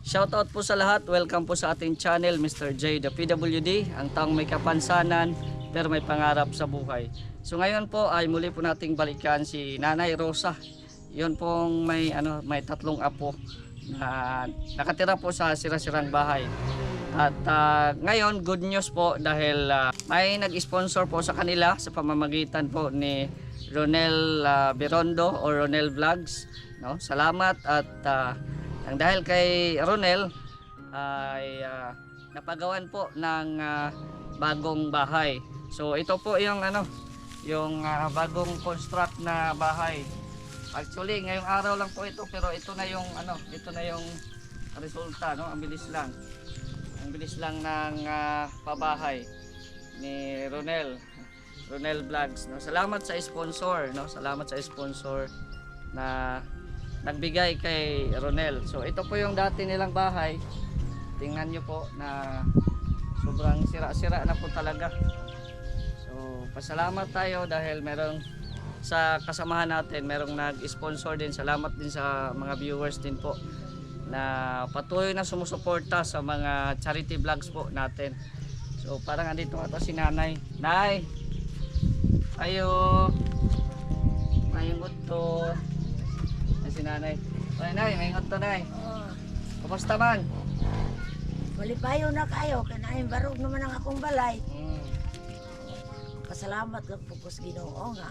Shoutout po sa lahat. Welcome po sa ating channel, Mr. J, the PWD, ang taong may kapansanan pero may pangarap sa buhay. So ngayon po ay muli po nating balikan si Nanay Rosa. Yun pong may tatlong apo na nakatira po sa sira-sirang bahay. At ngayon good news po dahil may nag-sponsor po sa kanila sa pamamagitan po ni Ronel Berondo o Ronel Vlogs, no? Salamat at dahil kay Ronel ay napagawan po ng bagong bahay. So ito po yung bagong construct na bahay. Actually ngayong araw lang po ito, pero ito na yung resulta, no? Ang bilis lang ng pabahay ni Ronel Vlogs, no? Salamat sa sponsor, no? Salamat sa sponsor na nagbigay kay Ronel. So ito po yung dati nilang bahay. Tingnan nyo po na sobrang sira-sira na po talaga. So pasalamat tayo dahil merong sa kasamahan natin, merong nag-sponsor din. Salamat din sa mga viewers din po na patuloy na sumusuporta sa mga charity vlogs po natin. So parang andito ata si Nanay. Nay! Ayo! Mayungot to. Si Nanay. Ay, Nay, mayungot to, Nay. Kamusta man? Malipayo na kayo, kanahin barog naman ang akong balay. Pasalamat lang po ko sa Ginoo nga.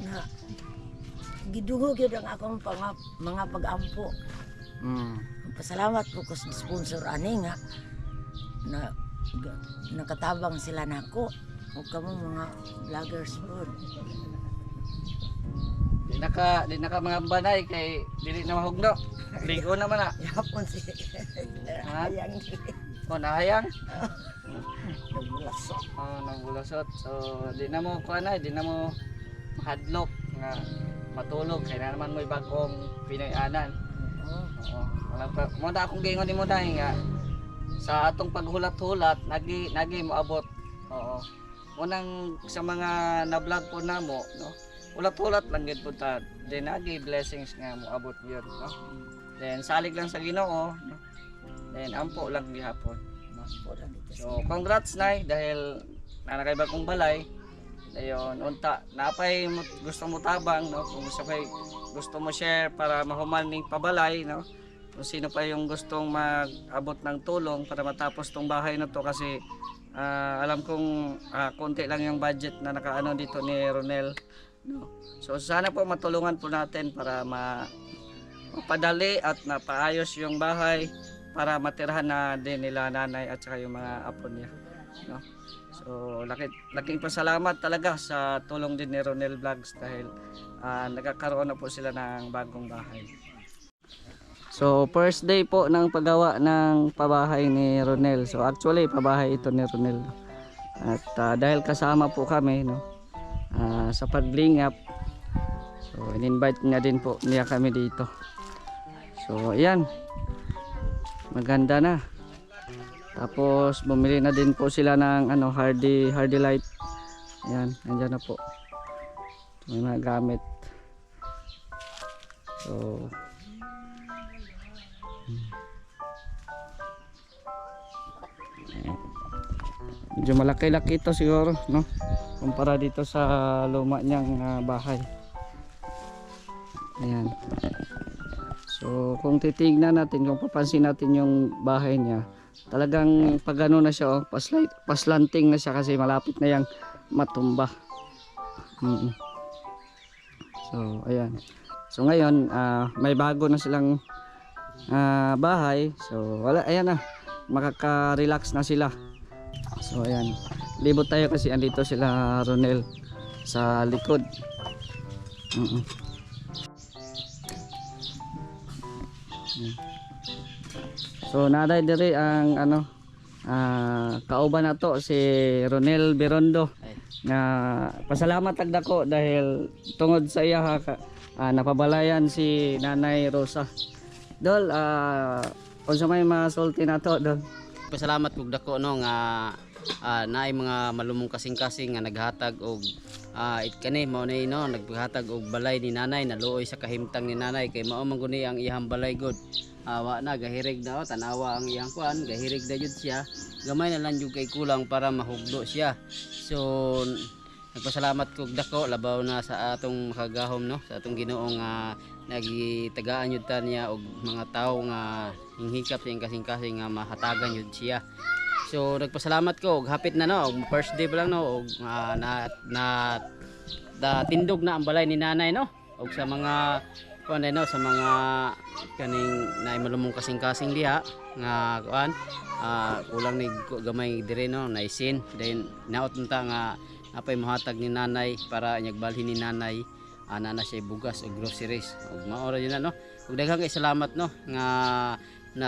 Na gidungog yun ang akong mga pag-ampo. Pasalamat po ko sa sponsor ani nga na nakatabang sila nako. O kamo mga vloggers po. Di naka mga banay kay dili na mahugno. Ligo naman na. Yapon si hayang. O nahayang? Nabulasot. Nabulasot. So di na mo mahadlok nga matulog kay na naman mo'y bagong pinayanan. Oo. Mo na akong gingon nimo dahil nga sa atong paghulat-hulat nagi moabot. Oo. Unang sa mga na-vlog po namo, no. Ulat-ulat lang gid po ta. Then nagi blessings nga moabot gyud, no. Then salig lang sa Ginoo, no. Then ampo lang gihapon, no. So congrats Nay dahil nanakay bagong balay. Ayun, unta, napay gusto mo tabang, no? Kung sabay gusto mo share para mahuman ning pabalay, no? Kung sino pa yung gustong mag-abot ng tulong para matapos tong bahay na to kasi alam kong konti lang yung budget na nakaano dito ni Ronel, no? So sana po matulungan po natin para mapadali at napaayos yung bahay para matirhan na din nila nanay at saka yung mga apo niya, no? So laking pasalamat talaga sa tulong din ni Ronel Vlogs dahil nagkakaroon na po sila ng bagong bahay. So first day po ng paggawa ng pabahay ni Ronel. So actually pabahay ito ni Ronel. At dahil kasama po kami, no, sa paglingap, so in-invite niya din po kami dito. So ayan, maganda na. Tapos bumili na din po sila ng hardy light. Ayan, nandiyan na po. May mga gamit. So medyo malaki-laki ito siguro, no? Kumpara dito sa luma niyang bahay. Ayan. So kung titingnan natin, kung papansin natin yung bahay niya, talagang pagano na siya, paslanting na siya kasi malapit na yang matumba. So ayan. So ngayon may bago na silang bahay. So wala, ayan na, makaka-relax na sila. So ayan, libot tayo kasi andito sila Ronel sa likod. So naday diri ang kauban nato si Ronel Berondo nga pasalamat agdako dahil tungod sa iya napabalayan si Nanay Rosa. Dol, unsa may masulti nato dol? Pasalamat kog dako no nga naay mga malumong kasing-kasing nga naghatag og it kani mao ni no naghatag og balay ni nanay, naluoy sa kahimtang ni nanay kay mao man guni ang iyang balay gud. Wa na gahirig na tanawa ang iyang kuan, gahirig na jud siya. Gamay na lang jud kay kulang para mahugdo siya. So nagpasalamat kog dako labaw na sa atong makagahom no, sa atong Ginoo nga nagitagaan yun ta niya og mga tao nga hinghikap sa kasing-kasing nga mahatagan yun siya. So nagpasalamat ko og hapit na no, og first day pa lang no, og tindog na ang balay ni nanay no, og sa mga kuan no, sa mga kaning naay malumong kasing-kasing diha nga kuan kulang ni gamay dire no, naisin then naot ta nga apay mohatag ni nanay para nyagbalhin ni nanay ana na siya bugas o groceries ug maora yun na no. Ug daghang kay salamat no nga na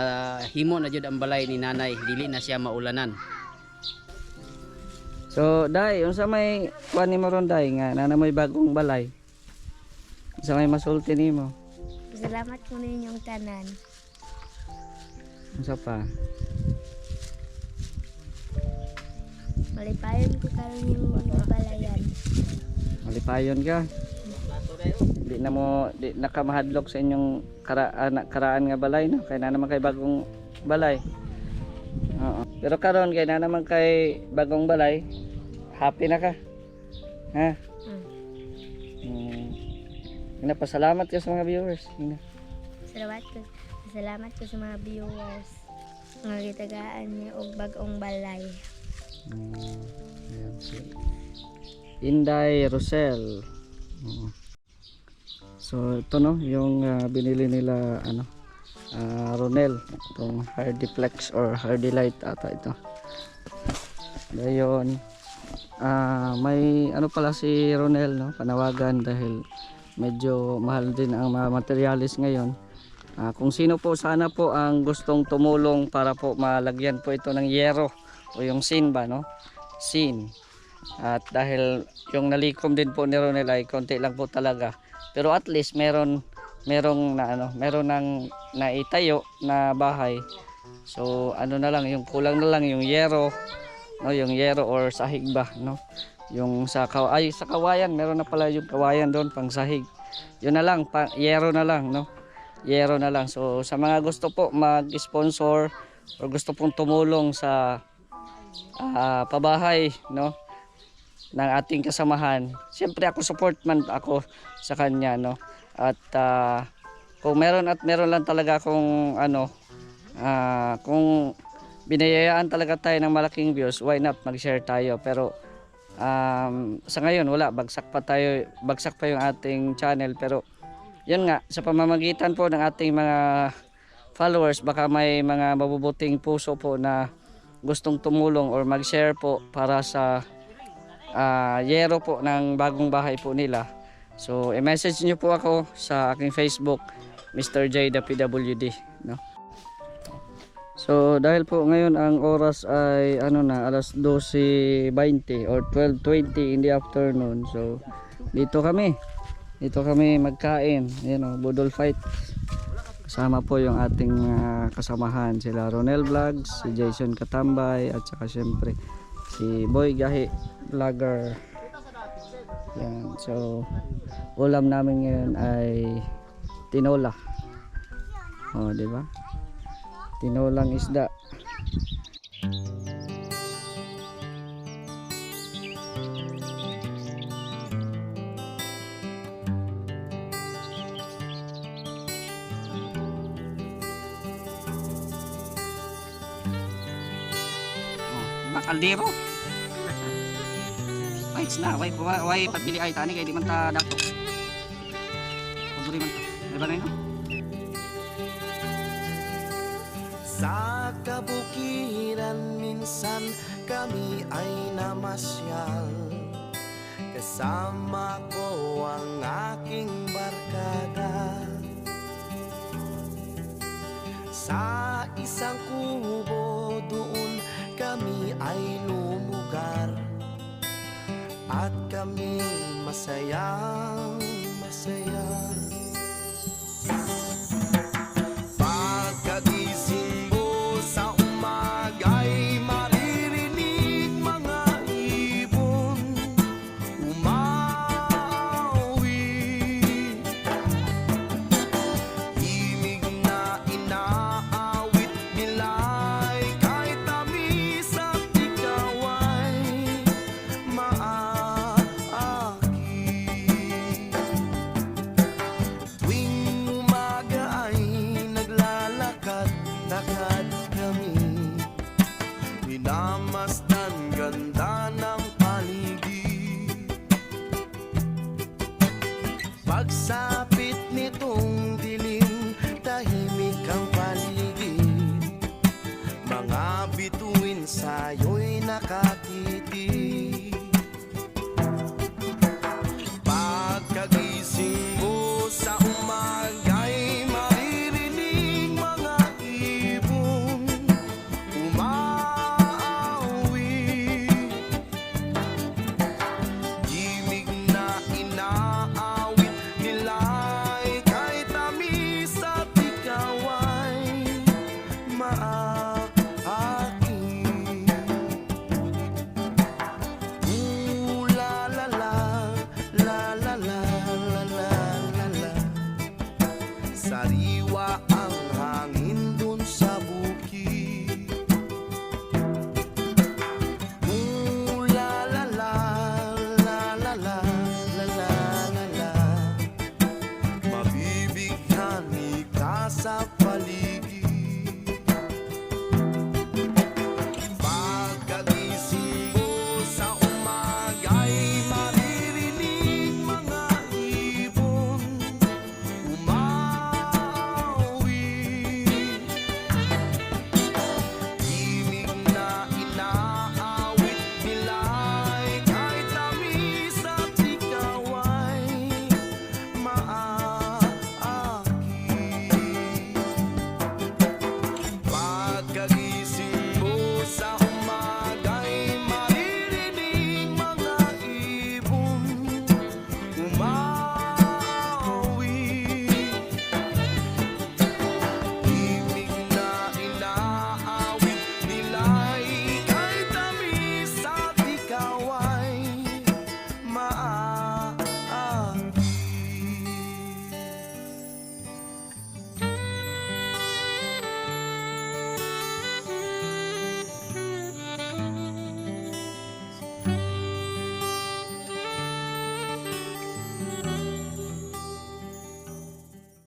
himo na jud ang balay ni nanay, dili na siya maulanan. So day unsa may kuan nimo ron day nga nanamoy bagong balay? Unsa may masulti nimo? Salamat po ninyong tanan. Unsa pa? Malipayon ko karon yung mga balayan. Malipayon ka? Di na ka mahadlok sa inyong karaan nga balay no, kay na naman kay bagong balay. Oo. Pero karon kay na naman kay bagong balay, happy na ka. Ha? Pasalamat ka sa mga viewers. Salamat ko sa mga viewers. Nga gitagaan niyo og bagong balay. Ayan, si Inday Rosel. So ito no, yung binili nila ano, Ronel, itong Hardiplex or Hardilite ata ito. Dayon, may ano pala si Ronel no, panawagan dahil medyo mahal din ang mga materialis ngayon. Kung sino po sana po ang gustong tumulong para po malagyan po ito ng yero o yung sin ba no, sin. At dahil yung nalikom din po ni Ronel ay konti lang po talaga. Pero at least merong nang naitayo na bahay. So ano na lang, yung kulang na lang yung yero, no, yung yero or sahig ba, no. Yung sa kawayan, meron na pala yung kawayan doon pang sahig. Yun na lang, yero na lang, no. Yero na lang. So sa mga gusto po mag-sponsor or gusto pong tumulong sa pabahay, no, ng ating kasamahan. Siyempre ako support man ako sa kanya no. At kung meron lang talaga kung kung binayayaan talaga tayo ng malaking views, why not mag-share tayo. Pero sa ngayon wala, bagsak pa yung ating channel. Pero yun nga, sa pamamagitan po ng ating mga followers, baka may mga mabubuting puso po na gustong tumulong or mag-share po para sa yero po ng bagong bahay po nila. So i-message nyo po ako sa aking Facebook, Mr. J the PWD, no? So dahil po ngayon ang oras ay alas 12:20 or 12:20 in the afternoon. So dito kami magkain, budol fight. Kasama po yung ating kasamahan, sila Ronel Vlogs, si Jason Katambay, at saka syempre si Boy Gahi Vlogger. Yan. So ulam namin ngayon ay tinola. Di ba? Tinolang isda. Kaldero. Wait na, why patbili ay tani kay di man ta dato. Paburi man ta. Diba na yun? Sa kabukiran minsan kami ay namasyal. Kasama ko ang aking barkada. Sa isang kubo doon kami ay lumugar at kami masayang masaya. Pagkagising mo sa umaga'y maririnig mga ibon sa'yo'y nakatitig. Pagkagising mo sa umaga'y maririnig mga ibon umaawit. Himig na inaawit nila'y kay tamis at ikaw ay maaaking. Ooh la la la, la la la la la la la. Sariwa ang hangin dun sa bukid. Ooh la la la, la la la la la la la. Mabibigyan ka sa